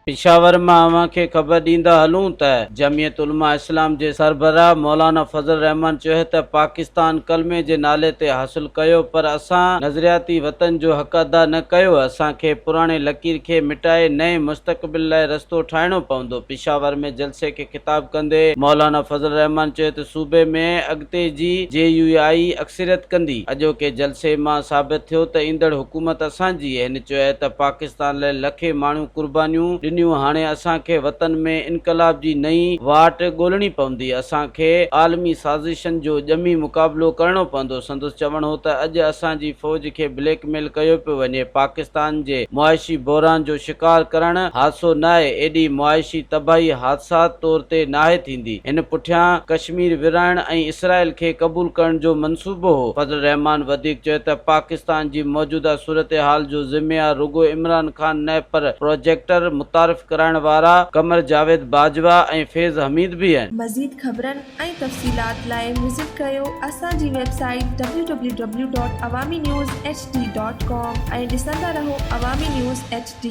पिशावर मां अवां खे ख़बर ॾींदा हलूं त जमियत उलमा इस्लाम जे सरबराह मौलाना फज़ल रहमान चयो त पाकिस्तान कलमे जे नाले ते हासिल कयो, पर असां नज़रियाती वतन जो हक़ अदा न कयो। असांखे पुराणे लकीर खे मिटाए नए मुस्तक़बिल लाइ रस्तो ठाहिणो पवंदो। पिशावर में जलसे खे ख़िताब कंदे मौलाना फज़ल रहमान चयो त सूबे में अॻिते जी JUI अक्सरियत कंदी। अॼोके जलसे मां साबित थियो त ईंदड़ हुकूमत असांजी आहे। हिन चयो त पाकिस्तान लाइ लखे माण्हू कुर्बानियूं ॾिनियूं, हाणे असांखे वतन में इनकलाब जी नई वाट ॻोल्हणी पवंदी। असांखे आलमी साज़िशनि जो ॼमी मुक़ाबिलो करणो पवंदो। संदसि चवणो हो त अॼु असांजी फ़ौज खे ब्लैकमेल कयो पियो वञे। पाकिस्तान जे मुआशी बहरान जो शिकार करणु हादसो न आहे, एॾी मुआशी तबाही हादसात तौर ते नाहे थींदी। हिन पुठियां कश्मीर विराइण ऐं इसराइल खे क़बूल करण जो मंसूबो हो। फज़ल रहमान वधीक चयो त पाकिस्तान जी मौजूदा सूरत हाल जो ज़िम्मेवार रुगो इमरान खान न, पर प्रोजेक्टर मुतारिफ़ कराइण वारा कमर जावेद बाजवा ऐं फैज़ हमीद भी आहिनि। मज़ीद ख़बरनि ऐं तफ़सीलात लाइ विज़िट कयो असांजी वेबसाइट www.awamiNewsHD.com ऐं ॾिसंदा रहो अवामी न्यूज़ HD।